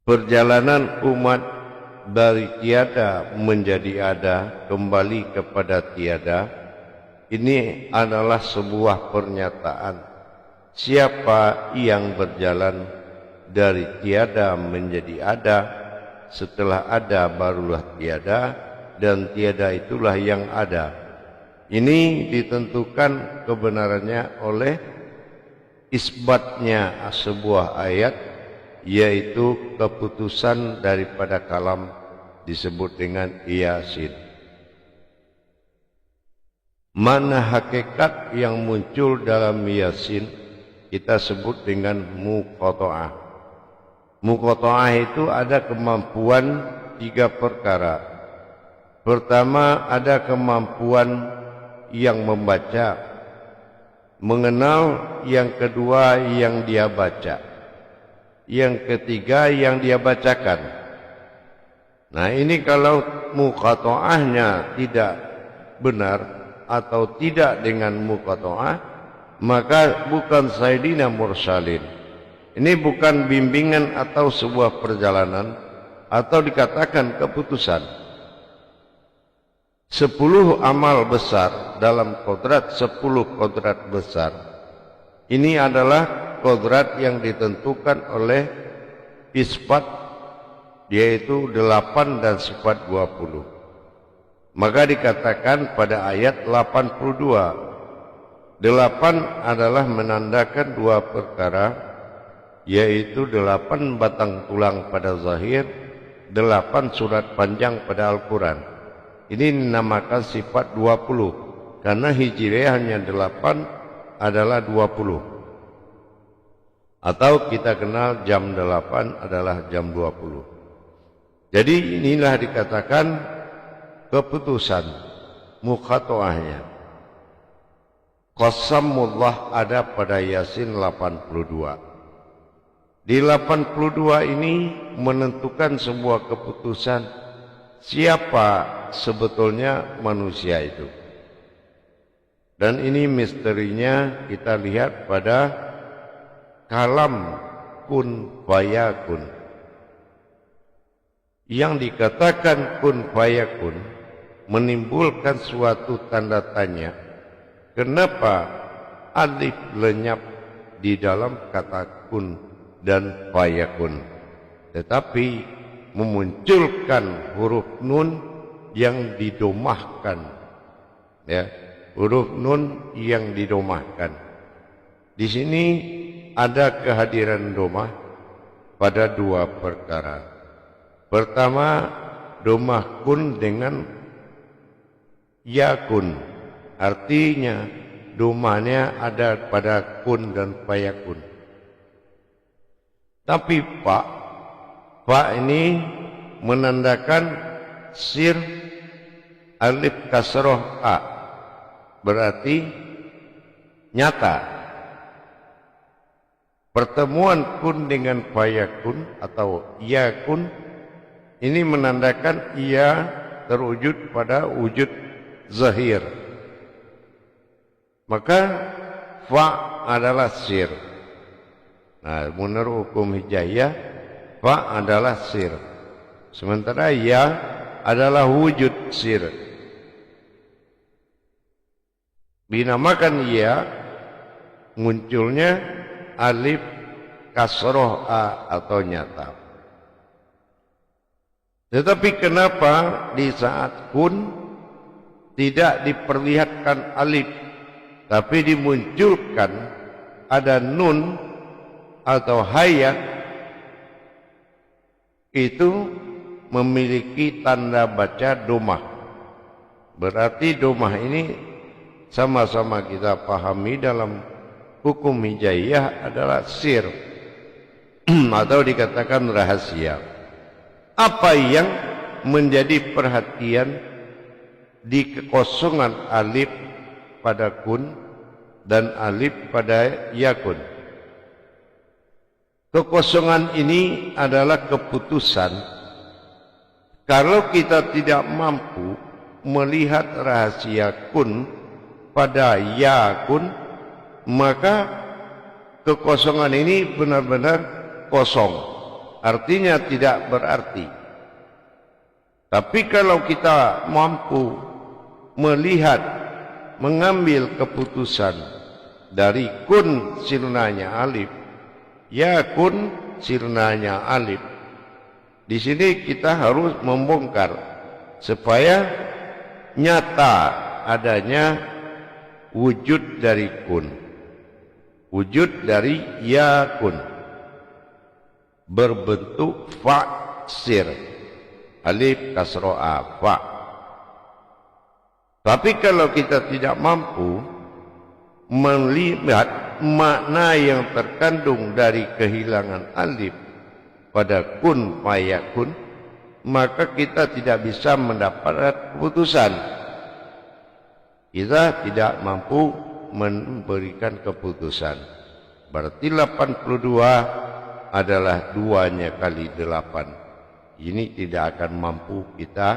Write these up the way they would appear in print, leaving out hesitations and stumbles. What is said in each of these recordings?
perjalanan umat dari tiada menjadi ada, kembali kepada tiada, ini adalah sebuah pernyataan. Siapa yang berjalan dari tiada menjadi ada, setelah ada barulah tiada, dan tiada itulah yang ada. Ini ditentukan kebenarannya oleh isbatnya sebuah ayat, yaitu keputusan daripada kalam disebut dengan Yasin. Mana hakikat yang muncul dalam Yasin kita sebut dengan muqata'ah. Muqata'ah itu ada kemampuan 3 perkara. Pertama, ada kemampuan yang membaca, mengenal. Yang kedua, yang dia baca. Yang ketiga, yang dia bacakan. Nah, ini kalau muqata'ahnya tidak benar atau tidak dengan muqata'ah, maka bukan sayyidina mursalin. Ini bukan bimbingan atau sebuah perjalanan, atau dikatakan keputusan. 10 amal besar dalam kodrat, 10 kodrat besar. Ini adalah kodrat yang ditentukan oleh isbat, yaitu 8 dan sifat 20. Maka dikatakan pada ayat 82, 8 adalah menandakan 2 perkara, yaitu 8 batang tulang pada zahir, 8 surat panjang pada Al-Quran. Ini dinamakan sifat 20, karena hijriah hanya 8 adalah 20. Atau kita kenal jam 8 adalah jam 20. Jadi inilah dikatakan keputusan muqata'ahnya. Qasamullah ada pada Yasin 82. Di 82 ini menentukan sebuah keputusan siapa sebetulnya manusia itu. Dan ini misterinya kita lihat pada kalam kun fayakun. Yang dikatakan kun fayakun menimbulkan suatu tanda tanya. Kenapa alif lenyap di dalam kata kun dan fayakun, tetapi memunculkan huruf nun yang didomahkan, ya, huruf nun yang didomahkan. Di sini ada kehadiran domah pada 2 perkara. Pertama, domah kun dengan yakun, artinya domahnya ada pada kun dan fayakun. Tapi fa ini menandakan sir alif kasroh a, berarti nyata. Pertemuan kun dengan fayakun atau yakun ini menandakan ia terwujud pada wujud zahir. Maka fa adalah sir. Nah, menurut hukum hijaiyah, fa adalah sir. Sementara ya adalah wujud sir. Dinamakan ya munculnya alif kasroh a atau nyata. Tetapi kenapa di saat kun tidak diperlihatkan alif, tapi dimunculkan ada nun atau hayat, itu memiliki tanda baca domah. Berarti domah ini sama-sama kita pahami dalam hukum hijaiyah adalah sir atau dikatakan rahasia. Apa yang menjadi perhatian di kekosongan alif pada kun dan alif pada yakun? Kekosongan ini adalah keputusan. Kalau kita tidak mampu melihat rahasia kun pada yakun, maka kekosongan ini benar-benar kosong. artinya tidak berarti. Tapi kalau kita mampu melihat, mengambil keputusan dari kun sirnanya alif, yakun sirnanya alif, di sini kita harus membongkar supaya nyata adanya wujud dari kun, wujud dari yakun berbentuk fa sir, alif kasro a, fa. Tapi kalau kita tidak mampu melihat makna yang terkandung dari kehilangan alif pada kun fayakun, maka kita tidak bisa mendapat keputusan. Kita tidak mampu memberikan keputusan. Berarti 82 adalah 2-nya kali 8. Ini tidak akan mampu kita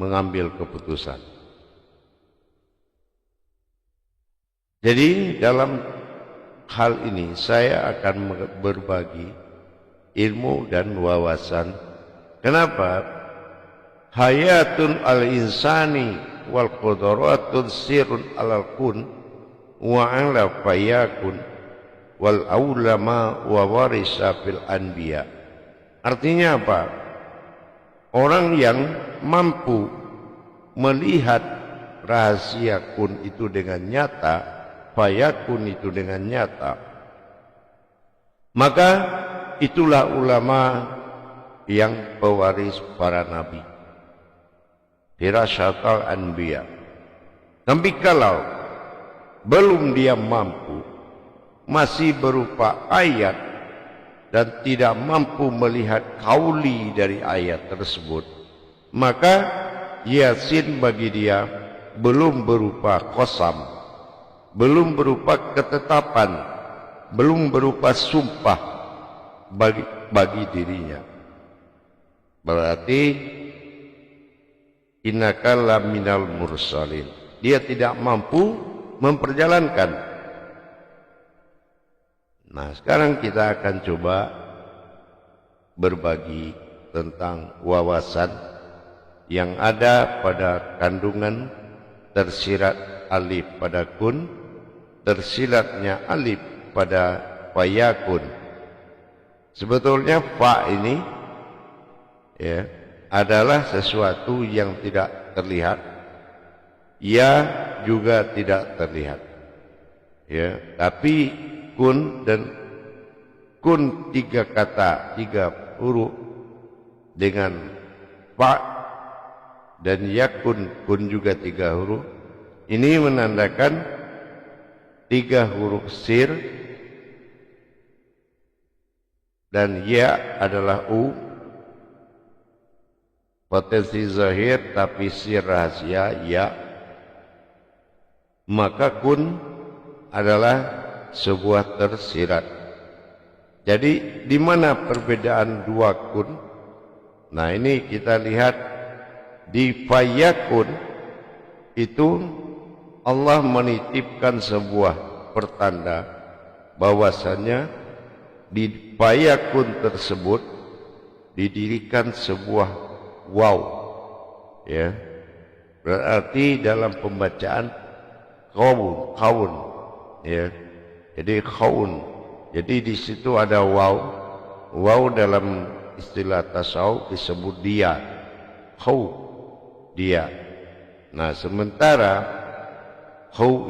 mengambil keputusan. Jadi dalam hal ini saya akan berbagi ilmu dan wawasan. Kenapa? Hayatun al-insani wal qudratun sirun alal kun wa ala fayakun wal ulama wa warisa fil anbiya. Artinya apa? Orang yang mampu melihat rahasia kun itu dengan nyata, fayakun itu dengan nyata, maka itulah ulama yang pewaris para nabi, firasyatul anbiya. Tapi kalau belum dia mampu, masih berupa ayat dan tidak mampu melihat kauli dari ayat tersebut, maka yasin bagi dia belum berupa qasam, belum berupa ketetapan, belum berupa sumpah bagi dirinya. Berarti innaka laminal mursalin, dia tidak mampu memperjalankan. Nah, sekarang kita akan coba berbagi tentang wawasan yang ada pada kandungan tersirat alif pada kun, tersilatnya alif pada fayakun. Sebetulnya fa ini ya adalah sesuatu yang tidak terlihat, ya juga tidak terlihat. Ya, tapi kun dan kun 3 kata, 3 huruf dengan fa dan yakun, kun juga 3 huruf. Ini menandakan 3 huruf sir dan ya adalah u, potensi zahir tapi sir rahasia ya. Maka kun adalah sebuah tersirat. Jadi di mana perbedaan 2 kun? Nah, ini kita lihat di fayakun itu Allah menitipkan sebuah pertanda bahwasanya di fayakun tersebut didirikan sebuah waw, ya, berarti dalam pembacaan kaun, ya, jadi kaun, jadi di situ ada waw dalam istilah tasawuf disebut dia, dia. Nah, sementara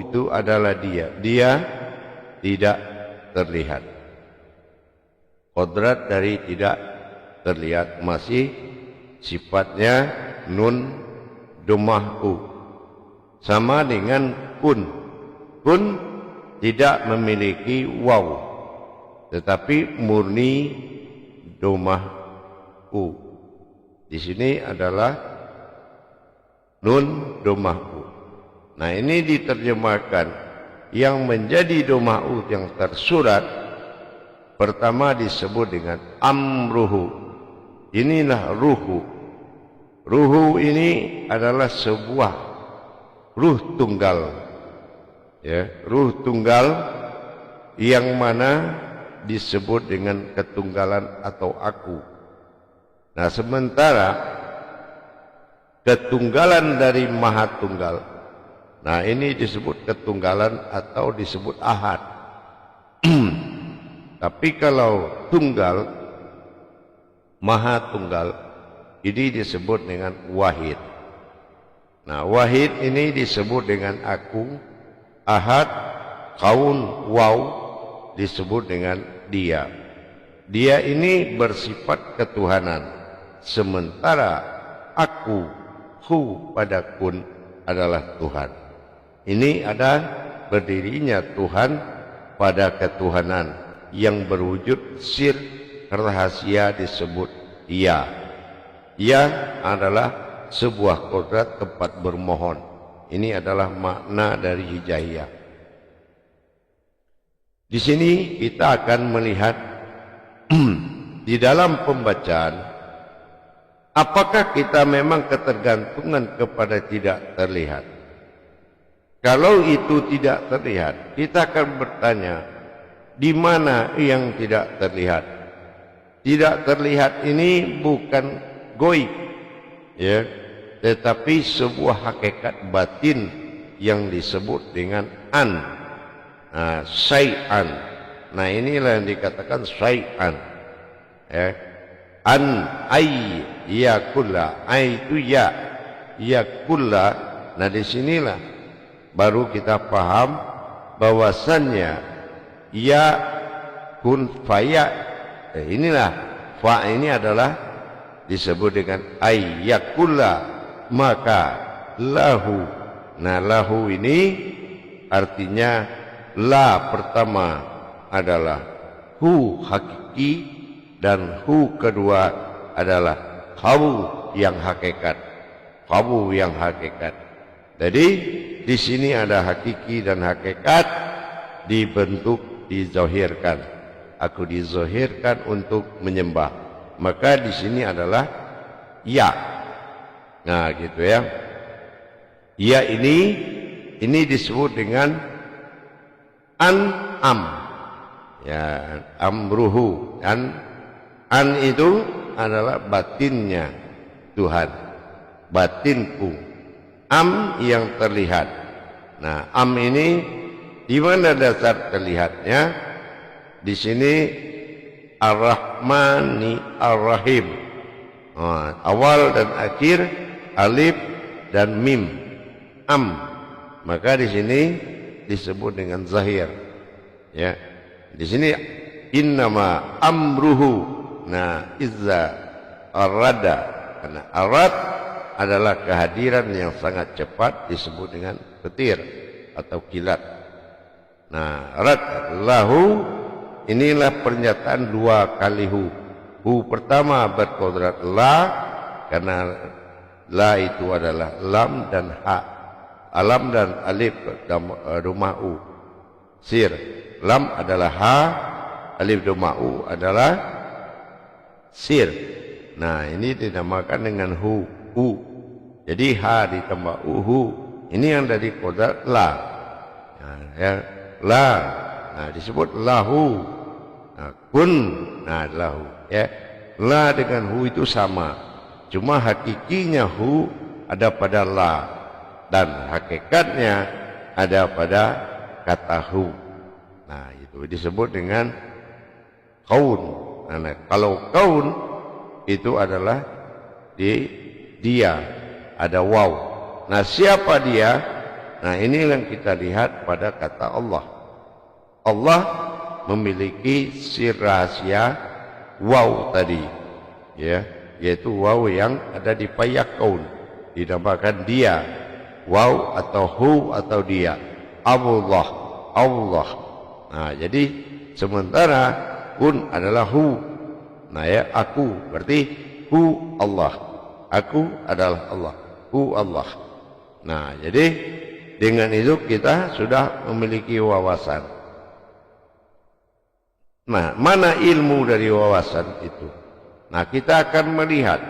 itu adalah dia tidak terlihat. Kodrat dari tidak terlihat masih sifatnya nun domah u, sama dengan kun. Kun tidak memiliki waw, tetapi murni domah u. Di sini adalah nun domah u. Nah, ini diterjemahkan yang menjadi domah u yang tersurat. Pertama disebut dengan amruhu. Inilah ruhu. Ruhu ini adalah sebuah ruh tunggal. Ya, ruh tunggal yang mana disebut dengan ketunggalan atau aku. Nah, sementara ketunggalan dari Maha Tunggal, nah ini disebut ketunggalan atau disebut ahad. Tapi kalau tunggal, Maha Tunggal, ini disebut dengan wahid. Nah, wahid ini disebut dengan aku, ahad, kaun, waw disebut dengan dia. Dia ini bersifat ketuhanan, sementara aku, hu pada kun adalah Tuhan. Ini ada berdirinya Tuhan pada ketuhanan yang berwujud sir rahasia disebut ya. Ya adalah sebuah kodrat tempat bermohon. Ini adalah makna dari hijaiyah. Di sini kita akan melihat di dalam pembacaan, apakah kita memang ketergantungan kepada tidak terlihat. Kalau itu tidak terlihat, kita akan bertanya, di mana yang tidak terlihat? Tidak terlihat ini bukan goib, ya, tetapi sebuah hakikat batin yang disebut dengan an, syai'an. Nah, inilah yang dikatakan syai'an, ya. An ay yakulla, ay itu ya, yakulla. Nah, disinilah baru kita paham bahwasannya ya kun faya. Inilah fa ini adalah disebut dengan ayyakulla, maka lahu. Nah, lahu ini artinya la pertama adalah hu hakiki dan hu kedua adalah kawu yang hakikat. Kawu yang hakikat. Jadi di sini ada hakiki dan hakikat dibentuk, dizahirkan. Aku dizahirkan untuk menyembah. Maka di sini adalah ya. Nah, gitu ya. Ya ini disebut dengan an-am. Ya, amruhu. An itu adalah batinnya Tuhan. Batinku. Am yang terlihat. Nah, am ini di mana dasar terlihatnya? Di sini Ar-Rahmani Ar-Rahim. Awal dan akhir alif dan mim. Am. Maka di sini disebut dengan zahir. Ya. Di sini innama amruhu. Nah, izza arada. Karena arad adalah kehadiran yang sangat cepat disebut dengan petir atau kilat. Nah, arad lahu, inilah pernyataan dua kali hu. Hu pertama berkodrat la, karena la itu adalah lam dan ha. Alam dan alif domah u. Sir. Lam adalah ha, alif domah u adalah sir. Nah, ini dinamakan dengan hu. Jadi ha ditambah hu. Ini yang dari kodrat la. Nah, ya, la. Nah, disebut lahu. Nah, kun. Nah, lahu. Ya. La dengan hu itu sama. Cuma hakikinya hu ada pada la. Dan hakikatnya ada pada kata hu. Nah, itu disebut dengan kaun. Nah, kalau kaun itu adalah dia. Ada waw. Nah, siapa dia? Nah, ini yang kita lihat pada kata Allah. Allah memiliki sir rahasia waw tadi, ya, yaitu waw yang ada di payak kaun, dinamakan dia, waw atau hu atau dia, Allah. Nah, jadi sementara kun adalah hu. Nah, ya, aku berarti hu Allah, aku adalah Allah, hu Allah. Nah, jadi dengan itu kita sudah memiliki wawasan. Nah, mana ilmu dari wawasan itu? Nah, kita akan melihat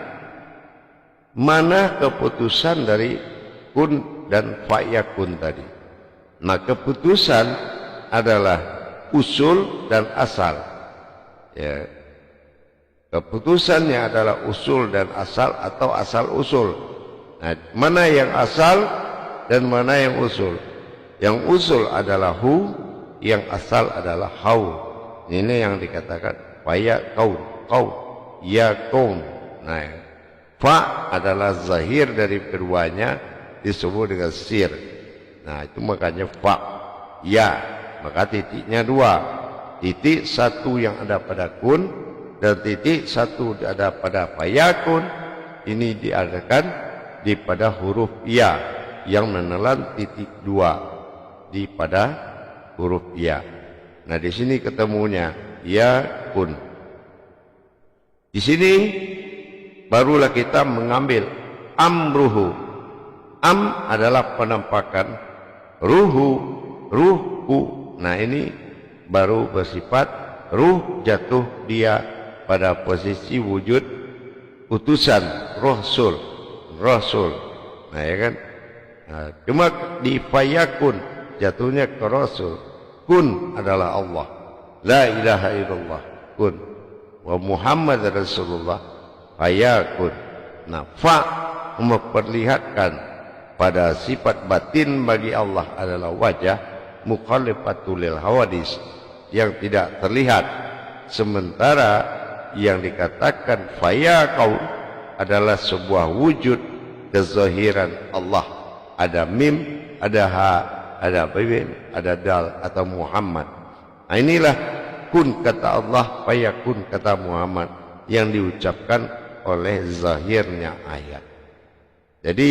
mana keputusan dari kun dan fa'yakun tadi. Nah, keputusan adalah usul dan asal. Ya, keputusannya adalah usul dan asal atau asal usul. Nah, mana yang asal dan mana yang usul? Yang usul adalah hu, yang asal adalah hau. Ini yang dikatakan faya kaun, ya kaun. Nah, fa adalah zahir dari keduanya disebut dengan sir. Nah, itu makanya fa. Ya, maka titiknya dua. Titik satu yang ada pada kun dan titik satu ada pada fayakun. Ini diadakan di pada huruf ya yang menelan titik dua di pada huruf ya. Nah, di sini ketemunya ya kun. Di sini barulah kita mengambil amruhu. Am adalah penampakan, ruhu. Nah, ini baru bersifat ruh, jatuh dia pada posisi wujud utusan rasul. Nah, ya kan? Nah, cuma di fayakun jatuhnya ke rasul. Kun adalah Allah, la ilaha illallah, kun. Wa Muhammad Rasulullah, fayakun. Nah, fa memperlihatkan pada sifat batin bagi Allah adalah wajah mukhalifatul lil hawadis yang tidak terlihat, sementara yang dikatakan fayakun adalah sebuah wujud kezahiran Allah. Ada mim, ada ha, ada bim, ada dal atau Muhammad. Nah, inilah kun kata Allah, fayakun kata Muhammad yang diucapkan oleh zahirnya ayat. Jadi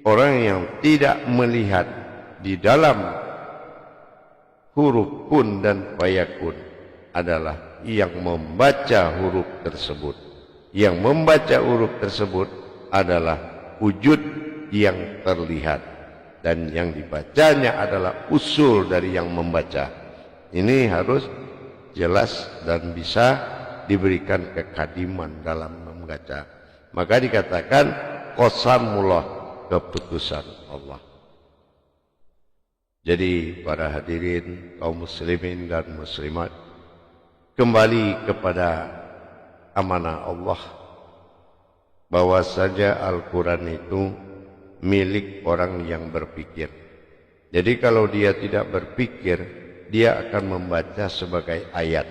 orang yang tidak melihat di dalam huruf kun dan fayakun adalah yang membaca huruf tersebut. Yang membaca huruf tersebut adalah wujud yang terlihat, dan yang dibacanya adalah usul dari yang membaca. Ini harus jelas dan bisa diberikan kekadiman dalam membaca. Maka dikatakan qasamullah, keputusan Allah. Jadi para hadirin kaum muslimin dan muslimat, kembali kepada amanah Allah bahwa saja Al-Quran itu milik orang yang berpikir. Jadi kalau dia tidak berpikir, dia akan membaca sebagai ayat.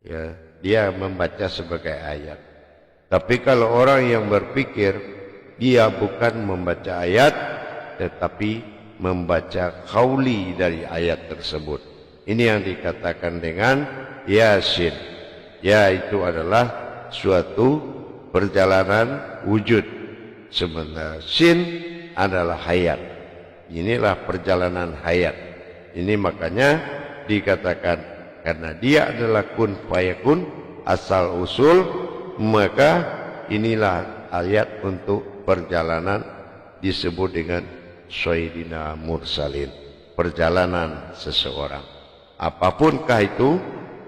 Ya, dia membaca sebagai ayat. Tapi kalau orang yang berpikir, dia bukan membaca ayat, tetapi membaca qauli dari ayat tersebut. Ini yang dikatakan dengan Yasin. Ya, itu adalah suatu perjalanan wujud. Sementara sin adalah hayat. Inilah perjalanan hayat. Ini makanya dikatakan karena dia adalah kun fayakun, asal usul, maka inilah ayat untuk perjalanan disebut dengan Sayyidina Mursalin, perjalanan seseorang. Apapunkah itu,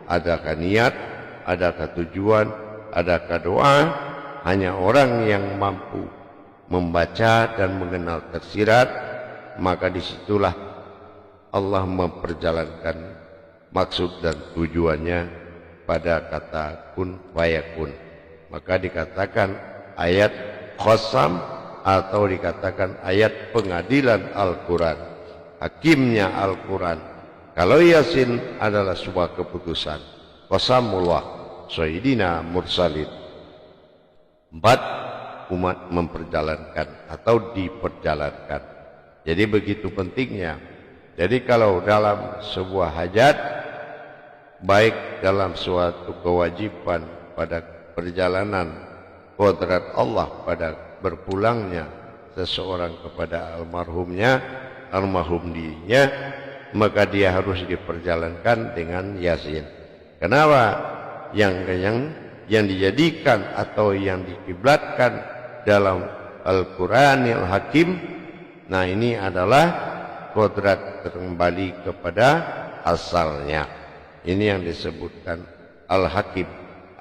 adakah niat, adakah tujuan, adakah doa, hanya orang yang mampu membaca dan mengenal tersirat, maka disitulah Allah memperjalankan maksud dan tujuannya pada kata kun fayakun. Maka dikatakan ayat qasam atau dikatakan ayat pengadilan Al-Quran, hakimnya Al-Quran. Kalau Yasin adalah sebuah keputusan, qasamullah Sayyidina Mursalin. 4. Umat memperjalankan atau diperjalankan. Jadi begitu pentingnya. Jadi kalau dalam sebuah hajat, baik dalam suatu kewajiban pada perjalanan kodrat Allah pada berpulangnya seseorang kepada almarhum dirinya, maka dia harus diperjalankan dengan Yasin. Kenapa? Yang dijadikan atau yang dikiblatkan dalam Al-Quranil Hakim, nah ini adalah kodrat kembali kepada asalnya. Ini yang disebutkan Al-Hakim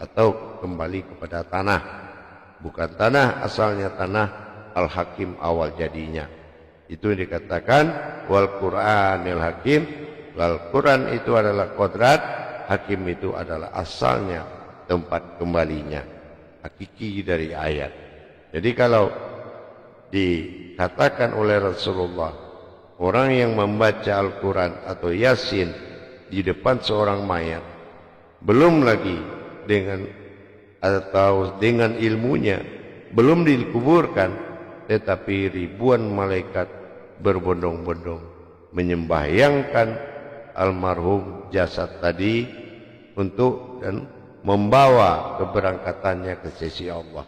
atau kembali kepada tanah. Bukan tanah asalnya tanah, Al-Hakim awal jadinya. Itu dikatakan wal Quranil Hakim. Al-Quran itu adalah kodrat hakim itu adalah asalnya tempat kembalinya hakiki dari ayat. Jadi kalau dikatakan oleh Rasulullah, orang yang membaca Al-Quran atau Yasin di depan seorang mayat, belum lagi dengan ilmunya, belum dikuburkan, tetapi ribuan malaikat berbondong-bondong menyembahyangkan almarhum jasad tadi untuk dan membawa keberangkatannya ke sisi Allah.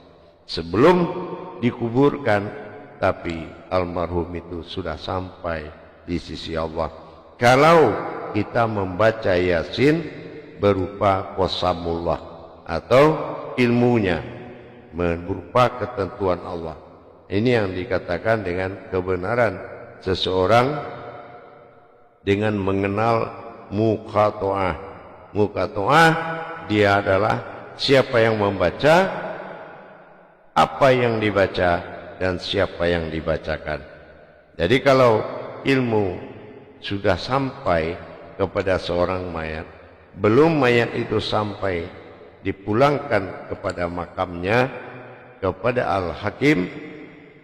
Sebelum dikuburkan, tapi almarhum itu sudah sampai di sisi Allah. Kalau kita membaca Yasin berupa qasamullah atau ilmunya berupa ketentuan Allah. Ini yang dikatakan dengan kebenaran seseorang dengan mengenal muqato'ah. Muqato'ah dia adalah siapa yang membaca, apa yang dibaca, dan siapa yang dibacakan. Jadi kalau ilmu sudah sampai kepada seorang mayat, belum mayat itu sampai dipulangkan kepada makamnya, kepada Al-Hakim,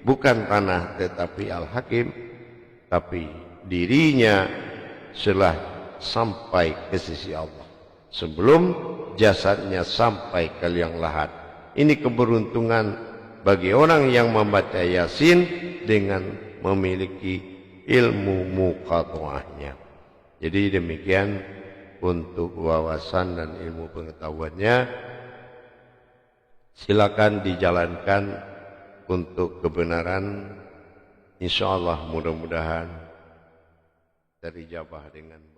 bukan tanah tetapi Al-Hakim, tapi dirinya telah sampai ke sisi Allah sebelum jasadnya sampai ke liang lahat. Ini keberuntungan bagi orang yang membaca Yasin dengan memiliki ilmu muqato'ahnya. Jadi demikian untuk wawasan dan ilmu pengetahuannya. Silakan dijalankan untuk kebenaran. Insyaallah mudah-mudahan terijabah dengan